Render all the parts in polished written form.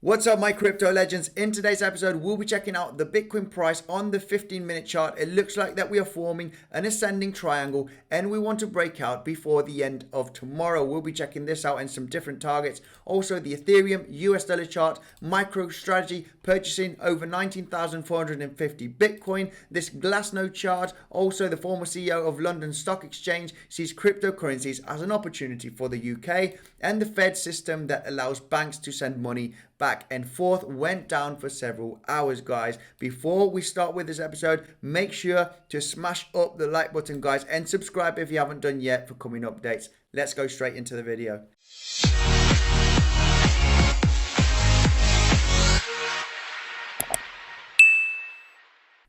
What's up, my crypto legends? In today's episode, we'll be checking out the Bitcoin price on the 15-minute chart. It looks like that we are forming an ascending triangle and we want to break out before the end of tomorrow. We'll be checking this out and some different targets. Also, the Ethereum US dollar chart, MicroStrategy purchasing over 19,450 Bitcoin. This Glassnode chart, also the former CEO of London Stock Exchange, sees cryptocurrencies as an opportunity for the UK, and the Fed system that allows banks to send money back and forth went down for several hours, guys. Before we start with this episode, make sure to smash up the like button, guys, and subscribe if you haven't done yet for coming updates. Let's go straight into the video.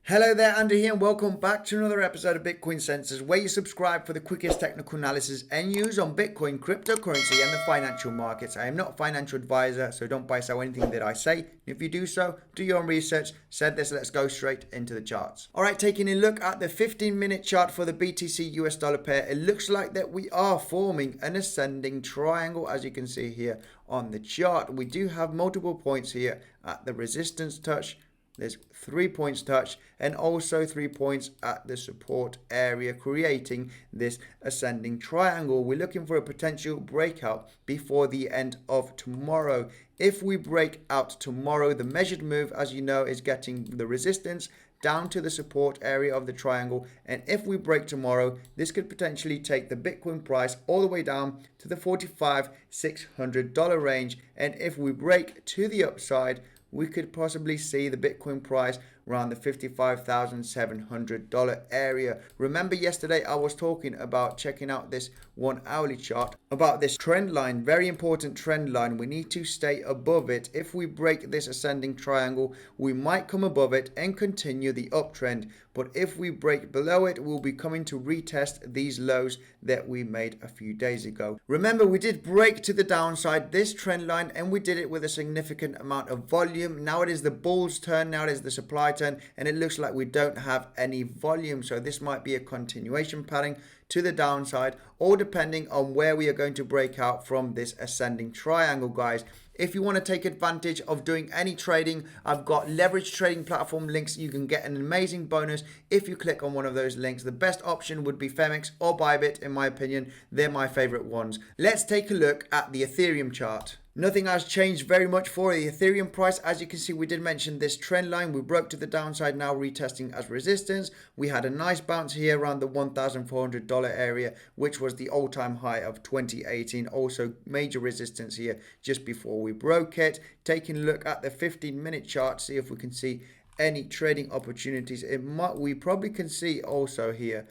Hello there, Andy here, and welcome back to another episode of Bitcoinsensus, where you subscribe for the quickest technical analysis and news on Bitcoin, cryptocurrency, and the financial markets. I am not a financial advisor, so don't buy, sell anything that I say. If you do so, do your own research. Said this, let's go straight into the charts. All right, taking a look at the 15-minute chart for the BTC US dollar pair, it looks like that we are forming an ascending triangle, as you can see here on the chart. We do have multiple points here at the resistance touch. There's 3 points touch and also 3 points at the support area, creating this ascending triangle. We're looking for a potential breakout before the end of tomorrow. If we break out tomorrow, the measured move, as you know, is getting the resistance down to the support area of the triangle. And if we break tomorrow, this could potentially take the Bitcoin price all the way down to the $45,600 range. And if we break to the upside, we could possibly see the Bitcoin price around the $55,700 area. Remember yesterday I was talking about checking out this 1 hourly chart, about this trend line, very important trend line. We need to stay above it. If we break this ascending triangle, we might come above it and continue the uptrend. But if we break below it, we'll be coming to retest these lows that we made a few days ago. Remember, we did break to the downside this trend line, and we did it with a significant amount of volume. Now it is the bull's turn, now it is the supply turn, and it looks like we don't have any volume. So this might be a continuation pattern to the downside, or depending on where we are going to break out from this ascending triangle, guys. If you want to take advantage of doing any trading, I've got leverage trading platform links. You can get an amazing bonus if you click on one of those links. The best option would be Phemex or Bybit, in my opinion. They're my favorite ones. Let's take a look at the Ethereum chart. Nothing has changed very much for the Ethereum price. As you can see, we did mention this trend line. We broke to the downside, now retesting as resistance. We had a nice bounce here around the $1,400 area, which was the all-time high of 2018. Also, major resistance here just before we broke it. Taking a look at the 15-minute chart, see if we can see any trading opportunities. We probably can see also here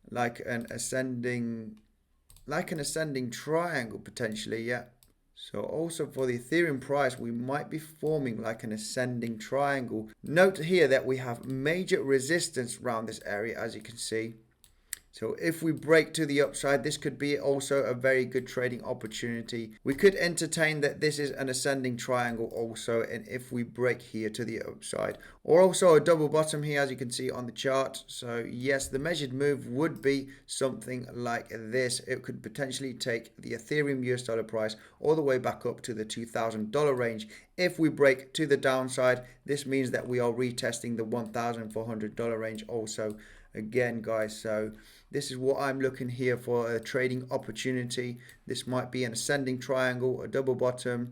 like an ascending triangle potentially, yeah. So also for the Ethereum price, we might be forming like an ascending triangle. Note here that we have major resistance around this area, as you can see. So if we break to the upside, this could be also a very good trading opportunity. We could entertain that this is an ascending triangle also, and if we break here to the upside, or also a double bottom here, as you can see on the chart. So yes, the measured move would be something like this. It could potentially take the Ethereum US dollar price all the way back up to the $2,000 range. If we break to the downside, this means that we are retesting the $1,400 range also again, guys. So this is what I'm looking here for, a trading opportunity. This might be an ascending triangle, a double bottom,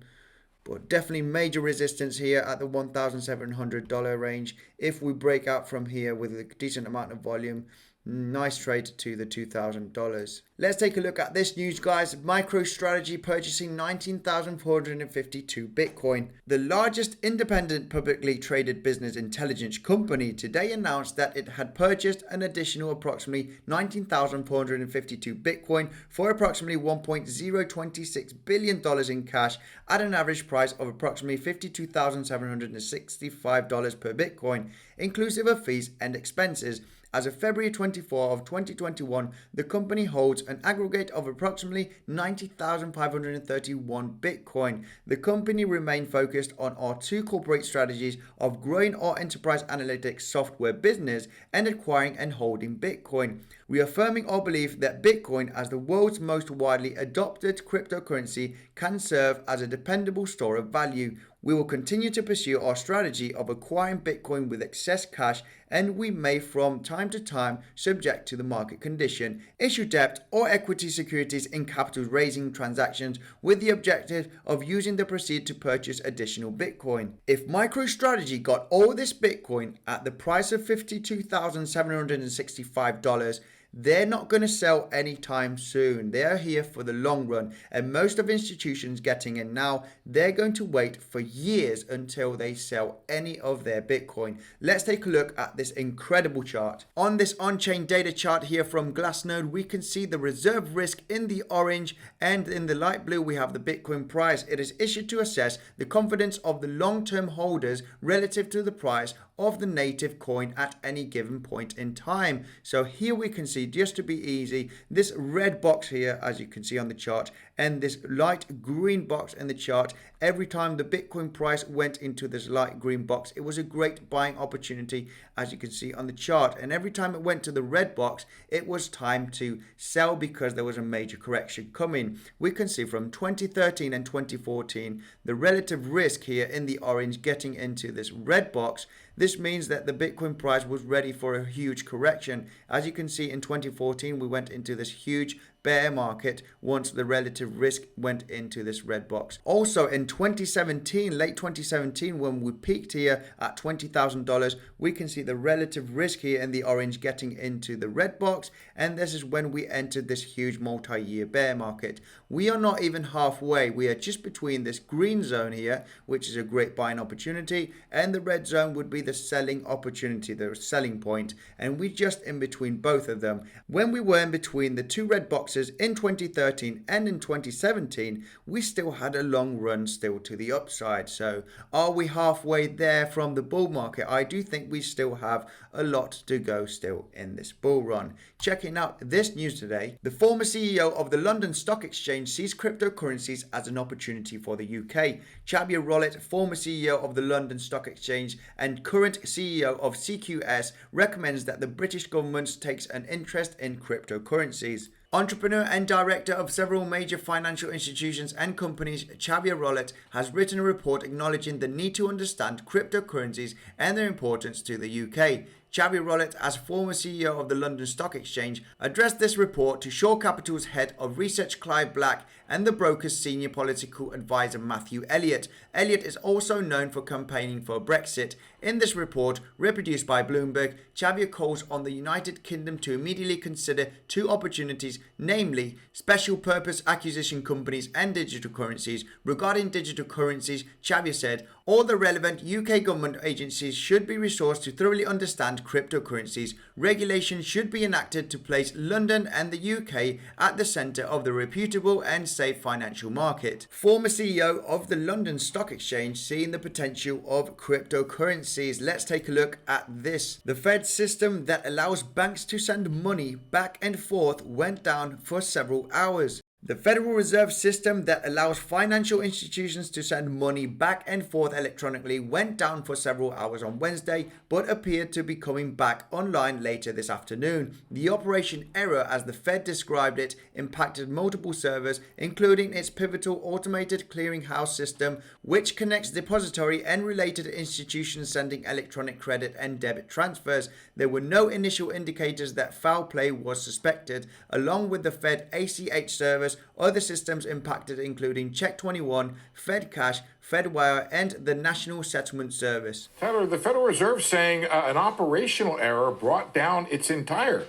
but definitely major resistance here at the $1,700 range. If we break out from here with a decent amount of volume, nice trade to the $2,000. Let's take a look at this news, guys. MicroStrategy purchasing 19,452 Bitcoin. The largest independent publicly traded business intelligence company today announced that it had purchased an additional approximately 19,452 Bitcoin for approximately $1.026 billion in cash at an average price of approximately $52,765 per Bitcoin, inclusive of fees and expenses. As of February 24 of 2021, the company holds an aggregate of approximately 90,531 Bitcoin. The company remained focused on our two corporate strategies of growing our enterprise analytics software business and acquiring and holding Bitcoin, reaffirming our belief that Bitcoin, as the world's most widely adopted cryptocurrency, can serve as a dependable store of value. We will continue to pursue our strategy of acquiring Bitcoin with excess cash, and we may from time to time, subject to the market condition, issue debt or equity securities in capital raising transactions with the objective of using the proceeds to purchase additional Bitcoin. If MicroStrategy got all this Bitcoin at the price of $52,765, they're not going to sell anytime soon. They are here for the long run, and most of institutions getting in now, they're going to wait for years until they sell any of their Bitcoin. Let's take a look at this incredible chart. On this on-chain data chart here from Glassnode, we can see the reserve risk in the orange, and in the light blue we have the Bitcoin price. It is issued to assess the confidence of the long-term holders relative to the price of the native coin at any given point in time. So here we can see, just to be easy, this red box here, as you can see on the chart, and this light green box in the chart. Every time the Bitcoin price went into this light green box, it was a great buying opportunity, as you can see on the chart. And every time it went to the red box, it was time to sell because there was a major correction coming. We can see from 2013 and 2014, the relative risk here in the orange getting into this red box. This means that the Bitcoin price was ready for a huge correction. As you can see, in 2014, we went into this huge bear market once the relative risk went into this red box. Also in 2017, late 2017, when we peaked here at $20,000, we can see the relative risk here in the orange getting into the red box, and this is when we entered this huge multi-year bear market. We are not even halfway. We are just between this green zone here, which is a great buying opportunity, and the red zone would be the selling opportunity, the selling point, and we're just in between both of them. When we were in between the two red boxes in 2013 and in 2017, we still had a long run still to the upside. So are we halfway there from the bull market? I do think we still have a lot to go still in this bull run. Checking out this news today, the former CEO of the London Stock Exchange sees cryptocurrencies as an opportunity for the UK. Xavier Rollet, former CEO of the London Stock Exchange and current CEO of CQS, recommends that the British government takes an interest in cryptocurrencies. Entrepreneur and director of several major financial institutions and companies, Xavier Rollet has written a report acknowledging the need to understand cryptocurrencies and their importance to the UK. Xavier Rollet, as former CEO of the London Stock Exchange, addressed this report to Shore Capital's head of research Clive Black and the broker's senior political advisor Matthew Elliott. Elliott is also known for campaigning for Brexit. In this report, reproduced by Bloomberg, Xavier calls on the United Kingdom to immediately consider two opportunities, namely special purpose acquisition companies and digital currencies. Regarding digital currencies, Xavier said, all the relevant UK government agencies should be resourced to thoroughly understand cryptocurrencies. Regulation should be enacted to place London and the UK at the centre of the reputable and safe financial market. Former CEO of the London Stock Exchange seeing the potential of cryptocurrencies. Let's take a look at this. The Fed system that allows banks to send money back and forth went down for several hours. The Federal Reserve System that allows financial institutions to send money back and forth electronically went down for several hours on Wednesday, but appeared to be coming back online later this afternoon. The operation error, as the Fed described it, impacted multiple servers, including its pivotal automated clearinghouse system, which connects depository and related institutions sending electronic credit and debit transfers. There were no initial indicators that foul play was suspected. Along with the Fed ACH servers, other systems impacted including Check21, FedCash, FedWire, and the National Settlement Service. Tyler, the Federal Reserve saying an operational error brought down its entire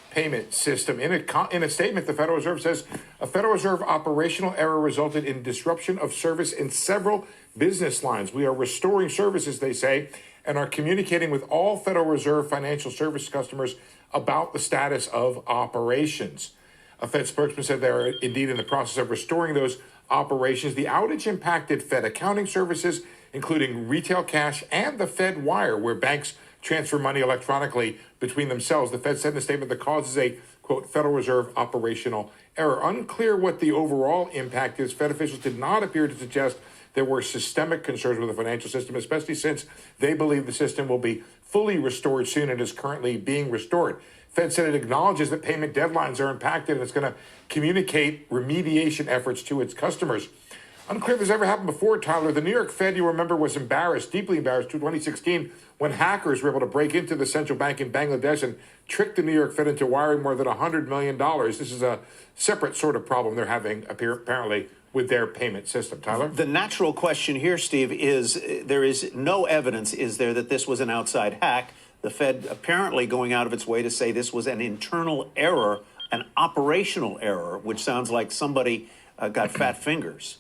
payment system. In a statement, the Federal Reserve says a Federal Reserve operational error resulted in disruption of service in several business lines. We are restoring services, they say, and are communicating with all Federal Reserve financial service customers about the status of operations. A Fed spokesman said they are indeed in the process of restoring those operations. The outage impacted Fed accounting services, including retail cash and the Fed wire, where banks transfer money electronically between themselves. The Fed said in a statement the cause is a, quote, Federal Reserve operational error. Unclear what the overall impact is. Fed officials did not appear to suggest there were systemic concerns with the financial system, especially since they believe the system will be fully restored soon and is currently being restored. Fed said it acknowledges that payment deadlines are impacted and it's going to communicate remediation efforts to its customers. Unclear if this ever happened before, Tyler. The New York Fed, you remember, was embarrassed, deeply embarrassed, in 2016 when hackers were able to break into the central bank in Bangladesh and trick the New York Fed into wiring more than $100 million. This is a separate sort of problem they're having, apparently, with their payment system. Tyler? The natural question here, Steve, is there is no evidence, is there, that this was an outside hack? The Fed apparently going out of its way to say this was an internal error, an operational error, which sounds like somebody got fat fingers.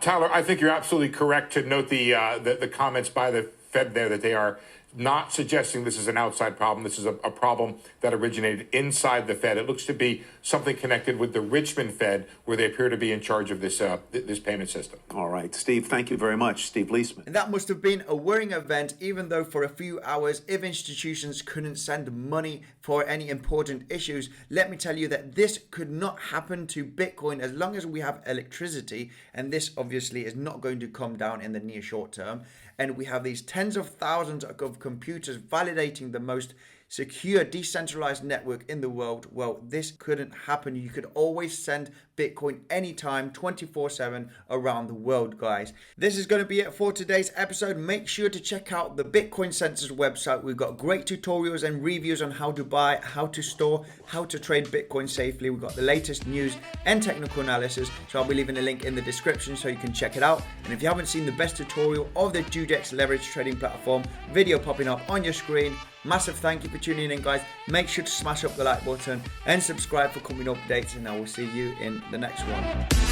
Tyler, I think you're absolutely correct to note the comments by the Fed there that they are not suggesting this is an outside problem. This is a problem that originated inside the Fed. It looks to be something connected with the Richmond Fed, where they appear to be in charge of this this payment system. All right, Steve, thank you very much. Steve Leisman. And that must have been a worrying event, even though for a few hours, if institutions couldn't send money for any important issues, let me tell you that this could not happen to Bitcoin as long as we have electricity. And this obviously is not going to come down in the near short term. And we have these tens of thousands of computers validating the most secure decentralized network in the world. Well, this couldn't happen. You could always send Bitcoin anytime, 24/7 around the world, guys. This is going to be it for today's episode. Make sure to check out the Bitcoinsensus website. We've got great tutorials and reviews on how to buy, how to store, how to trade Bitcoin safely. We've got the latest news and technical analysis. So I'll be leaving a link in the description so you can check it out. And if you haven't seen the best tutorial of the Dudex leverage trading platform video popping up on your screen, massive thank you for tuning in, guys. Make sure to smash up the like button and subscribe for coming updates, and I will see you in the next one.